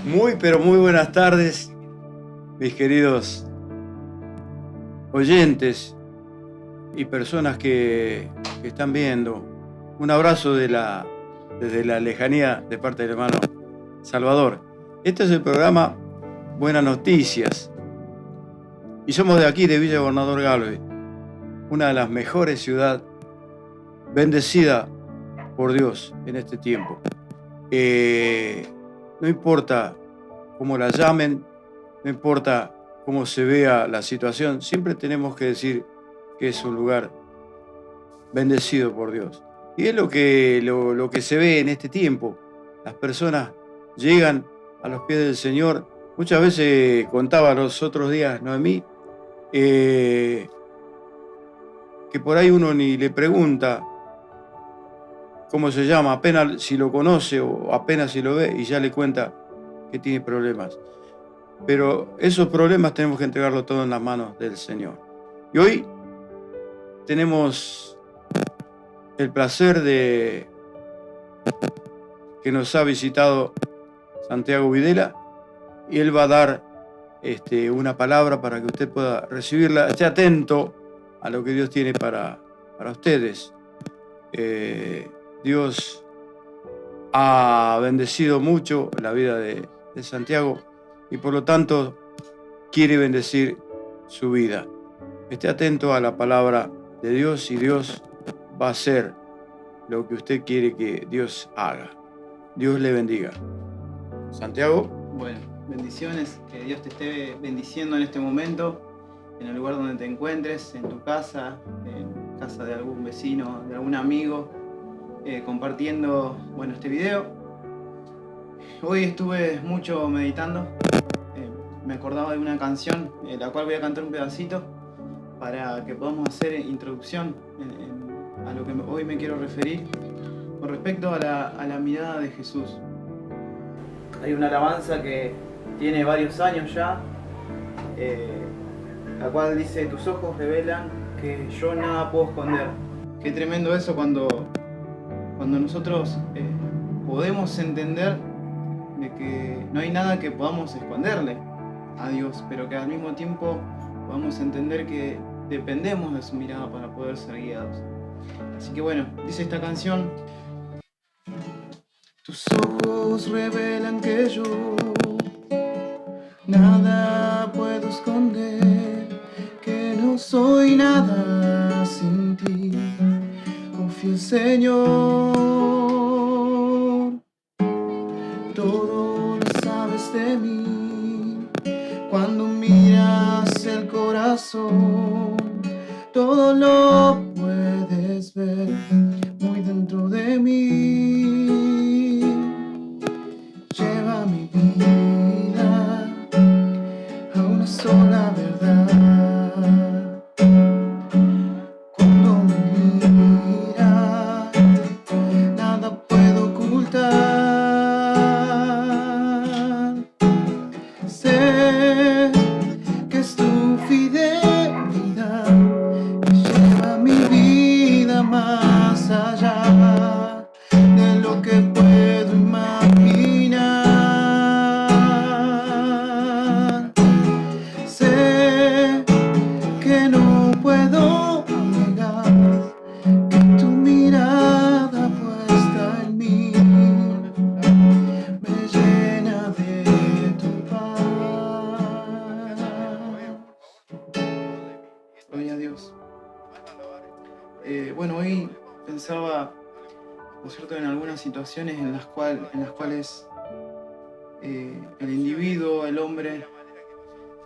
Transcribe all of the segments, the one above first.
Muy, pero muy buenas tardes, mis queridos oyentes y personas que están viendo. Un abrazo desde la lejanía de parte del hermano Salvador. Este es el programa Buenas Noticias. Y somos de aquí, de Villa Gobernador Galvez, una de las mejores ciudades, bendecida por Dios en este tiempo. No importa cómo la llamen, no importa cómo se vea la situación, siempre tenemos que decir que es un lugar bendecido por Dios. Y es lo que se ve en este tiempo. Las personas llegan a los pies del Señor. Muchas veces contaba los otros días Noemí, que por ahí uno ni le pregunta cómo se llama, apenas si lo conoce o apenas si lo ve y ya le cuenta que tiene problemas. Pero esos problemas tenemos que entregarlo todo en las manos del Señor. Y hoy tenemos el placer de que nos ha visitado Santiago Videla y él va a dar una palabra para que usted pueda recibirla. Esté atento a lo que Dios tiene para ustedes. Dios ha bendecido mucho la vida de Santiago y por lo tanto quiere bendecir su vida. Esté atento a la palabra de Dios y Dios va a hacer lo que usted quiere que Dios haga. Dios le bendiga. Santiago. Bueno, bendiciones, que Dios te esté bendiciendo en este momento, en el lugar donde te encuentres, en tu casa, en casa de algún vecino, de algún amigo, compartiendo, este video. Hoy estuve mucho meditando, me acordaba de una canción, la cual voy a cantar un pedacito para que podamos hacer introducción a lo que hoy me quiero referir con respecto a la mirada de Jesús. Hay una alabanza que tiene varios años ya, la cual dice: tus ojos revelan que yo nada puedo esconder. Qué tremendo eso cuando nosotros podemos entender de que no hay nada que podamos esconderle a Dios, pero que al mismo tiempo podamos entender que dependemos de su mirada para poder ser guiados. Así que dice esta canción: tus ojos revelan que yo nada puedo esconder, que no soy nada sin ti. Confío, Señor, todo lo sabes de mí. Cuando miras el corazón, todo lo puedes ver muy dentro de mí. Lleva mi vida a una sola verdad. Cuando me miras, nada puedo ocultar. Sé que es tu fidelidad que lleva mi vida más allá de lo que puedo imaginar. Sé que no puedo negar que tu mirada puesta en mí me llena de tu paz. Gloria a Dios. Hoy pensaba, ¿no es cierto?, en algunas situaciones en las cuales el individuo, el hombre,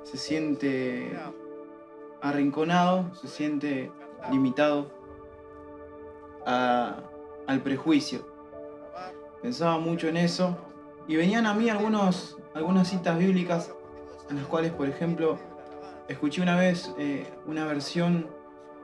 se siente arrinconado, se siente limitado al prejuicio. Pensaba mucho en eso y venían a mí algunas citas bíblicas en las cuales, por ejemplo, escuché una vez una versión,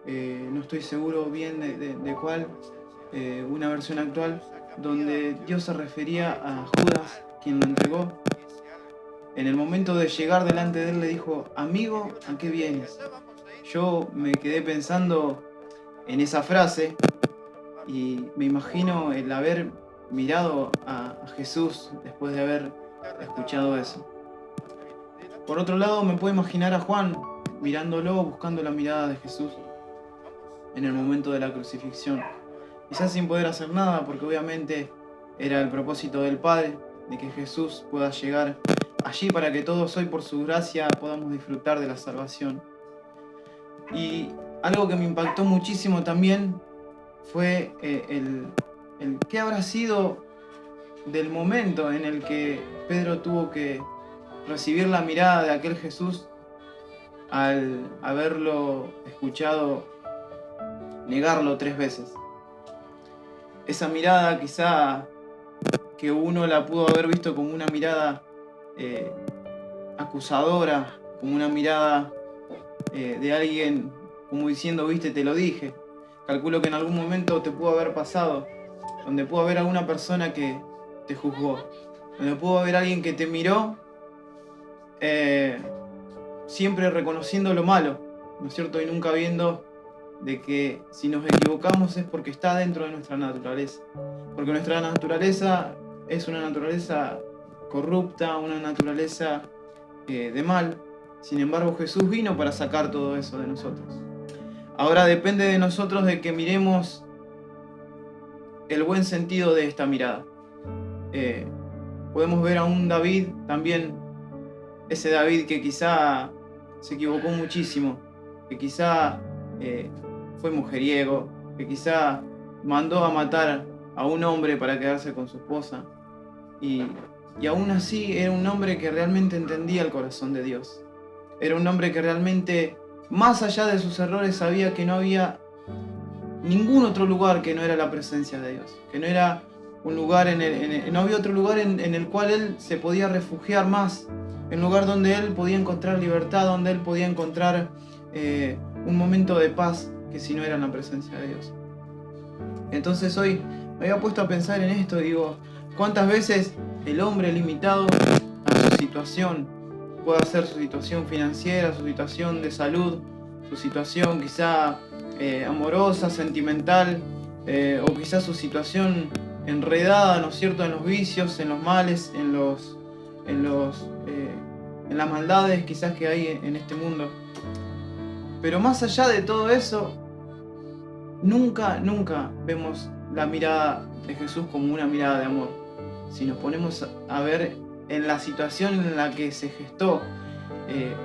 no estoy seguro bien de cuál, una versión actual, donde Dios se refería a Judas, quien lo entregó. En el momento de llegar delante de él le dijo: amigo, ¿a qué vienes? Yo me quedé pensando en esa frase y me imagino el haber mirado a Jesús después de haber escuchado eso. Por otro lado, me puedo imaginar a Juan mirándolo, buscando la mirada de Jesús en el momento de la crucifixión. Quizás sin poder hacer nada, porque obviamente era el propósito del Padre, de que Jesús pueda llegar allí para que todos hoy por su gracia podamos disfrutar de la salvación. Y algo que me impactó muchísimo también fue el qué habrá sido del momento en el que Pedro tuvo que recibir la mirada de aquel Jesús al haberlo escuchado negarlo 3 veces. Esa mirada quizá que uno la pudo haber visto como una mirada acusadora, como una mirada de alguien como diciendo, viste, te lo dije. Calculo que en algún momento te pudo haber pasado, donde pudo haber alguna persona que te juzgó, donde pudo haber alguien que te miró siempre reconociendo lo malo, ¿no es cierto? Y nunca viendo de que si nos equivocamos es porque está dentro de nuestra naturaleza. Porque nuestra naturaleza es una naturaleza corrupta, una naturaleza de mal. Sin embargo, Jesús vino para sacar todo eso de nosotros. Ahora depende de nosotros de que miremos el buen sentido de esta mirada. Podemos ver a un David también, ese David que quizá se equivocó muchísimo, que quizá fue mujeriego, que quizá mandó a matar a un hombre para quedarse con su esposa. Y aún así era un hombre que realmente entendía el corazón de Dios. Era un hombre que realmente, más allá de sus errores, sabía que no había ningún otro lugar que no era la presencia de Dios. Que no era un lugar no había otro lugar en el cual él se podía refugiar más. Un lugar donde él podía encontrar libertad, donde él podía encontrar un momento de paz, que si no era en la presencia de Dios. Entonces hoy me había puesto a pensar en esto, digo, ¿cuántas veces el hombre limitado a su situación, puede ser su situación financiera, su situación de salud, su situación quizá amorosa, sentimental, o quizá su situación enredada, ¿no es cierto?, en los vicios, en los males, en las maldades quizás que hay en este mundo? Pero más allá de todo eso, nunca vemos la mirada de Jesús como una mirada de amor. Si nos ponemos a ver en la situación en la que se gestó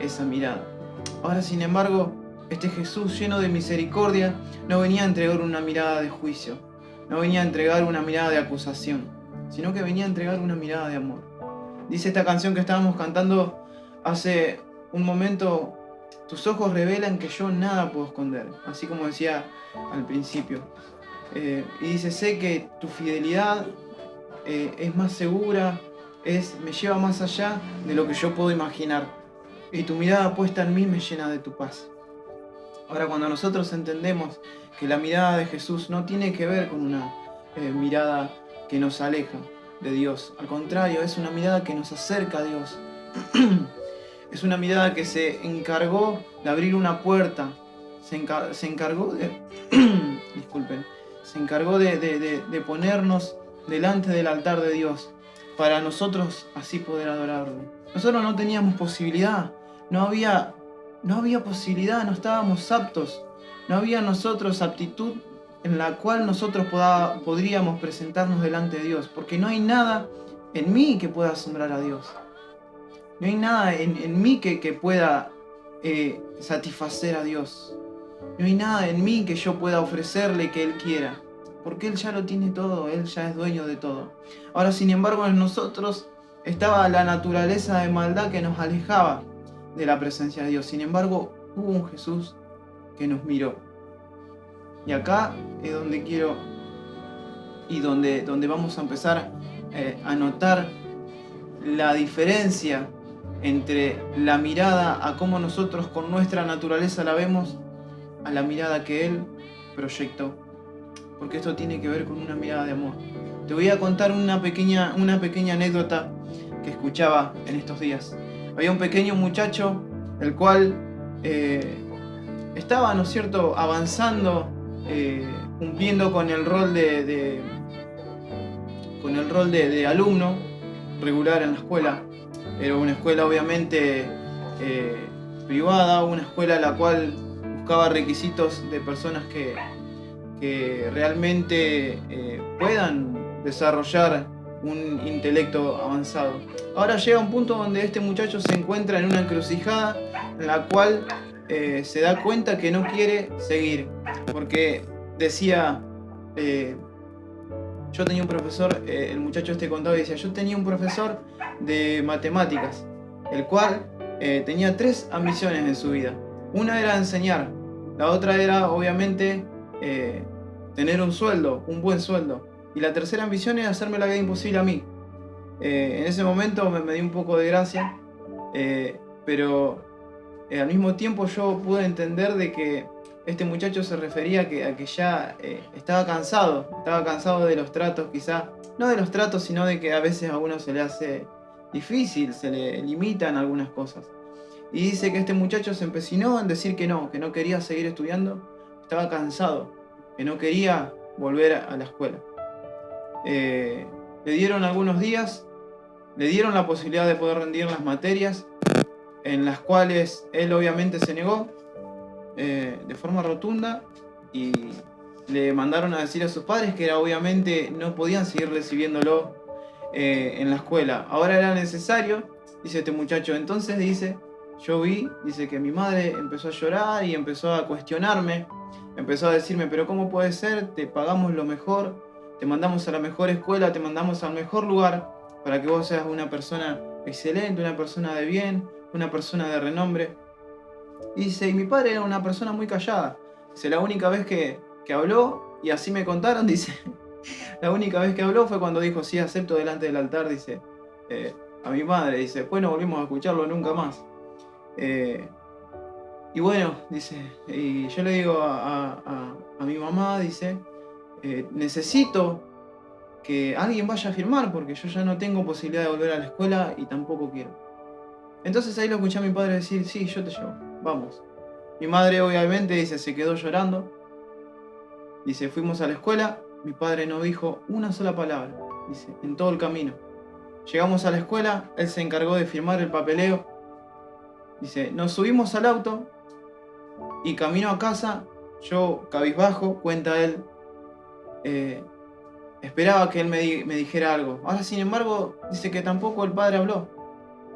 esa mirada. Ahora, sin embargo, este Jesús lleno de misericordia no venía a entregar una mirada de juicio, no venía a entregar una mirada de acusación, sino que venía a entregar una mirada de amor. Dice esta canción que estábamos cantando hace un momento: tus ojos revelan que yo nada puedo esconder, así como decía al principio. Y dice, sé que tu fidelidad es más segura, me lleva más allá de lo que yo puedo imaginar. Y tu mirada puesta en mí me llena de tu paz. Ahora, cuando nosotros entendemos que la mirada de Jesús no tiene que ver con una mirada que nos aleja de Dios, al contrario, es una mirada que nos acerca a Dios. Es una mirada que se encargó de abrir una puerta, se encargó de disculpen, se encargó de ponernos delante del altar de Dios para nosotros así poder adorarle. Nosotros no teníamos posibilidad, no había posibilidad, no estábamos aptos, no había en nosotros aptitud en la cual nosotros podríamos presentarnos delante de Dios, porque no hay nada en mí que pueda asombrar a Dios. No hay nada en mí que pueda satisfacer a Dios. No hay nada en mí que yo pueda ofrecerle que Él quiera, porque Él ya lo tiene todo, Él ya es dueño de todo. Ahora, sin embargo, en nosotros estaba la naturaleza de maldad que nos alejaba de la presencia de Dios. Sin embargo, hubo un Jesús que nos miró. Y acá es donde quiero y donde vamos a empezar a notar la diferencia entre la mirada a cómo nosotros con nuestra naturaleza la vemos, a la mirada que Él proyectó. Porque esto tiene que ver con una mirada de amor. Te voy a contar una pequeña anécdota que escuchaba en estos días. Había un pequeño muchacho, el cual estaba, ¿no es cierto?, avanzando, cumpliendo con el rol de alumno, regular en la escuela. Era una escuela obviamente privada, una escuela la cual buscaba requisitos de personas que realmente puedan desarrollar un intelecto avanzado. Ahora llega un punto donde este muchacho se encuentra en una encrucijada en la cual se da cuenta que no quiere seguir, porque decía, yo tenía un profesor, el muchacho este contaba y decía, yo tenía un profesor de matemáticas, el cual tenía 3 ambiciones en su vida. Una era enseñar, la otra era obviamente tener un sueldo, un buen sueldo, y la tercera ambición era hacerme la vida imposible a mí. En ese momento me dio un poco de gracia, pero al mismo tiempo yo pude entender de que este muchacho se refería a que ya estaba cansado de los tratos, quizá, no de los tratos, sino de que a veces a uno se le hace difícil, se le limitan algunas cosas. Y dice que este muchacho se empecinó en decir que no quería seguir estudiando, estaba cansado, que no quería volver a la escuela. Le dieron algunos días, le dieron la posibilidad de poder rendir las materias, en las cuales él obviamente se negó de forma rotunda, y le mandaron a decir a sus padres que era obviamente no podían seguir recibiéndolo en la escuela. Ahora era necesario, dice este muchacho. Entonces dice, dice que mi madre empezó a llorar y empezó a cuestionarme, empezó a decirme, pero ¿cómo puede ser? Te pagamos lo mejor, te mandamos a la mejor escuela, te mandamos al mejor lugar para que vos seas una persona excelente, una persona de bien, una persona de renombre. Y dice, y mi padre era una persona muy callada. Dice, la única vez que habló, y así me contaron, dice, la única vez que habló fue cuando dijo, sí, acepto delante del altar, dice, a mi madre. Dice, después no volvimos a escucharlo nunca más. Y bueno, dice, y yo le digo a mi mamá, dice, necesito que alguien vaya a firmar porque yo ya no tengo posibilidad de volver a la escuela y tampoco quiero. Entonces ahí lo escuché a mi padre decir, sí, yo te llevo, vamos. Mi madre obviamente, dice, se quedó llorando. Dice, fuimos a la escuela, mi padre no dijo una sola palabra, dice, en todo el camino. Llegamos a la escuela, él se encargó de firmar el papeleo. Dice, nos subimos al auto y camino a casa, yo cabizbajo, cuenta él, esperaba que él me dijera algo. Ahora, sin embargo, dice que tampoco el padre habló.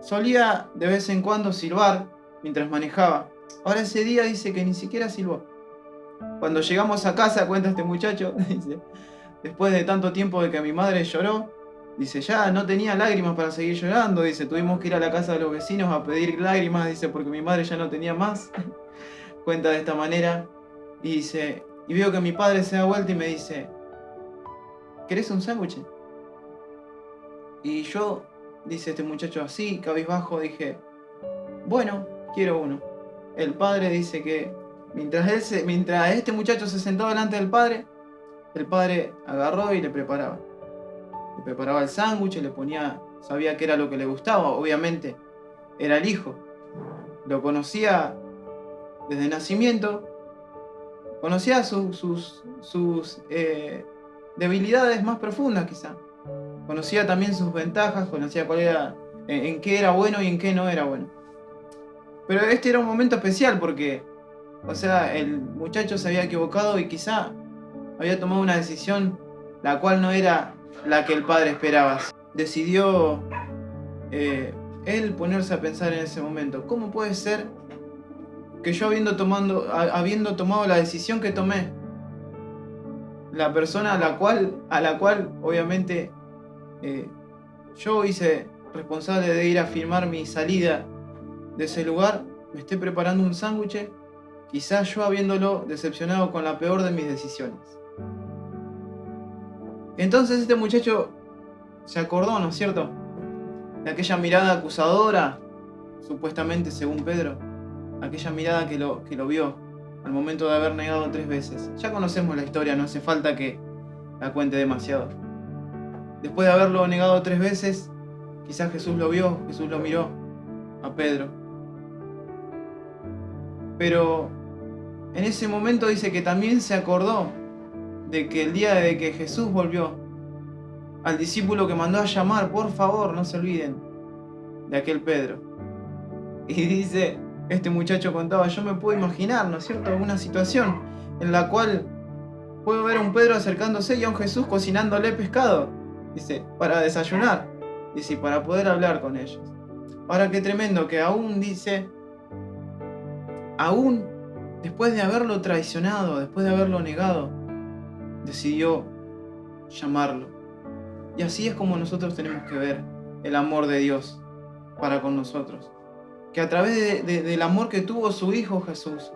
Solía de vez en cuando silbar mientras manejaba. Ahora ese día dice que ni siquiera silbó. Cuando llegamos a casa, cuenta este muchacho, dice, después de tanto tiempo de que mi madre lloró, dice, ya no tenía lágrimas para seguir llorando, dice, tuvimos que ir a la casa de los vecinos a pedir lágrimas, dice, porque mi madre ya no tenía más. Cuenta de esta manera, y dice, y veo que mi padre se da vuelta y me dice, ¿querés un sándwich? Y yo, dice este muchacho así, cabizbajo, dije, bueno, quiero uno. El padre dice que mientras este muchacho se sentó delante del padre, el padre agarró y le preparaba. Le preparaba el sándwich, le ponía, sabía que era lo que le gustaba, obviamente, era el hijo. Lo conocía desde nacimiento, conocía sus debilidades más profundas quizá. Conocía también sus ventajas, conocía cuál era, en qué era bueno y en qué no era bueno. Pero este era un momento especial porque, o sea, el muchacho se había equivocado y quizá había tomado una decisión la cual no era la que el padre esperaba. Decidió él ponerse a pensar en ese momento, ¿cómo puede ser que yo habiendo tomado la decisión que tomé, la persona a la cual obviamente yo hice responsable de ir a firmar mi salida de ese lugar, me esté preparando un sándwich, quizás yo habiéndolo decepcionado con la peor de mis decisiones? Entonces este muchacho se acordó, ¿no es cierto?, de aquella mirada acusadora, supuestamente según Pedro, aquella mirada que lo vio al momento de haber negado 3 veces. Ya conocemos la historia, no hace falta que la cuente demasiado. Después de haberlo negado 3 veces, quizás Jesús lo vio, Jesús lo miró a Pedro. Pero en ese momento dice que también se acordó de que el día de que Jesús volvió al discípulo que mandó a llamar, por favor, no se olviden de aquel Pedro. Y dice, este muchacho contaba, yo me puedo imaginar, ¿no es cierto?, alguna situación en la cual puedo ver a un Pedro acercándose y a un Jesús cocinándole pescado, dice, para desayunar, dice, para poder hablar con ellos. Ahora qué tremendo que aún dice, aún después de haberlo traicionado, después de haberlo negado, decidió llamarlo. Y así es como nosotros tenemos que ver el amor de Dios para con nosotros. Que a través del amor que tuvo su Hijo Jesús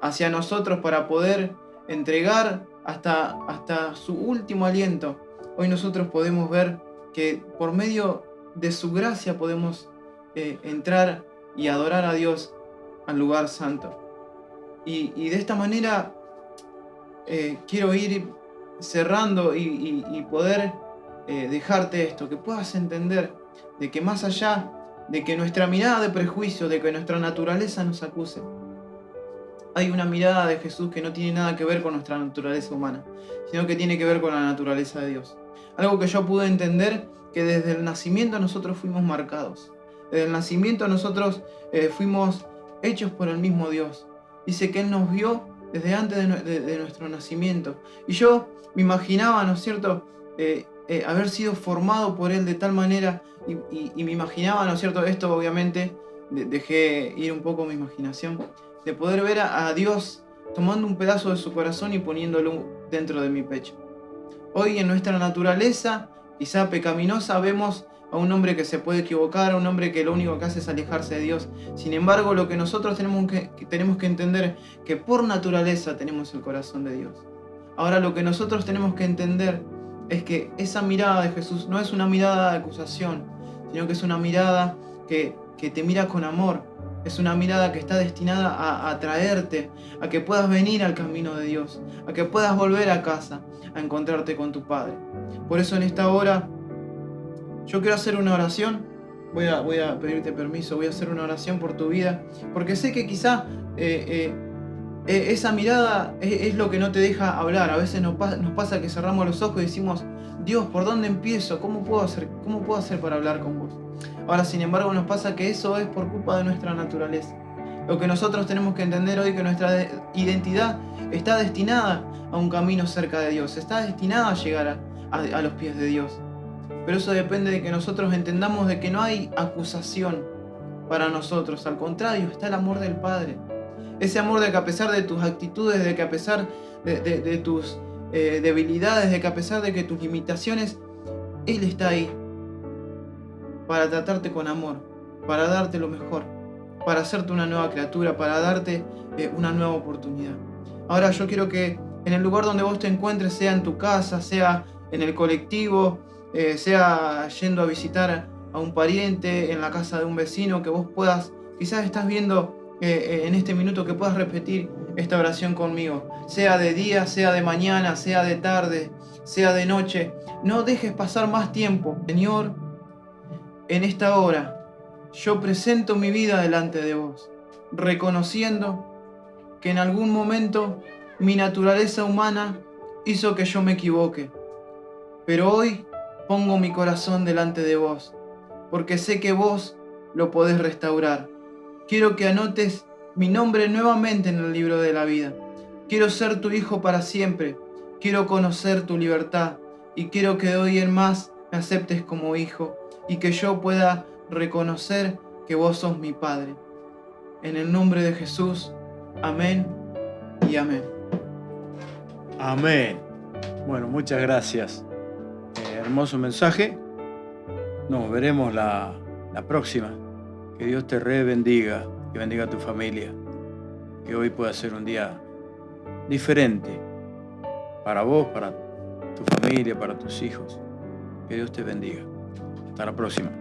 hacia nosotros para poder entregar hasta su último aliento, hoy nosotros podemos ver que por medio de su gracia podemos entrar y adorar a Dios al lugar santo. Y de esta manera quiero ir cerrando y poder dejarte esto, que puedas entender de que más allá de que nuestra mirada de prejuicio, de que nuestra naturaleza nos acuse, hay una mirada de Jesús que no tiene nada que ver con nuestra naturaleza humana, sino que tiene que ver con la naturaleza de Dios. Algo que yo pude entender, que desde el nacimiento nosotros fuimos marcados. Desde el nacimiento nosotros fuimos hechos por el mismo Dios. Dice que Él nos vio desde antes de nuestro nacimiento. Y yo me imaginaba, ¿no es cierto?, haber sido formado por Él de tal manera, y me imaginaba, ¿no es cierto?, esto obviamente, dejé ir un poco mi imaginación, de poder ver a Dios tomando un pedazo de su corazón y poniéndolo dentro de mi pecho. Hoy en nuestra naturaleza, quizá pecaminosa, vemos a un hombre que se puede equivocar, a un hombre que lo único que hace es alejarse de Dios. Sin embargo, lo que nosotros tenemos que entender, que por naturaleza tenemos el corazón de Dios. Ahora lo que nosotros tenemos que entender es que esa mirada de Jesús no es una mirada de acusación, sino que es una mirada que te mira con amor. Es una mirada que está destinada a atraerte, a que puedas venir al camino de Dios, a que puedas volver a casa, a encontrarte con tu Padre. Por eso en esta hora yo quiero hacer una oración. Voy a pedirte permiso, voy a hacer una oración por tu vida, porque sé que quizá esa mirada es lo que no te deja hablar. A veces nos pasa que cerramos los ojos y decimos, Dios, ¿por dónde empiezo? ¿Cómo puedo hacer para hablar con vos? Ahora, sin embargo, nos pasa que eso es por culpa de nuestra naturaleza. Lo que nosotros tenemos que entender hoy es que nuestra identidad está destinada a un camino cerca de Dios, está destinada a llegar a los pies de Dios. Pero eso depende de que nosotros entendamos de que no hay acusación para nosotros. Al contrario, está el amor del Padre. Ese amor de que a pesar de tus actitudes, de que a pesar de tus debilidades, de que a pesar de que tus limitaciones, Él está ahí para tratarte con amor, para darte lo mejor, para hacerte una nueva criatura, para darte una nueva oportunidad. Ahora yo quiero que en el lugar donde vos te encuentres, sea en tu casa, sea en el colectivo, sea yendo a visitar a un pariente, en la casa de un vecino, que vos puedas, quizás estás viendo en este minuto, que puedas repetir esta oración conmigo, sea de día, sea de mañana, sea de tarde, sea de noche. No dejes pasar más tiempo. Señor, en esta hora yo presento mi vida delante de vos, reconociendo que en algún momento mi naturaleza humana hizo que yo me equivoque. Pero hoy pongo mi corazón delante de vos, porque sé que vos lo podés restaurar. Quiero que anotes mi nombre nuevamente en el libro de la vida. Quiero ser tu hijo para siempre. Quiero conocer tu libertad. Y quiero que de hoy en más me aceptes como hijo y que yo pueda reconocer que vos sos mi Padre. En el nombre de Jesús, amén y amén. Amén. Bueno, muchas gracias. Hermoso mensaje. Nos veremos la próxima. Que Dios te bendiga, que bendiga a tu familia. Que hoy pueda ser un día diferente para vos, para tu familia, para tus hijos. Que Dios te bendiga. Hasta la próxima.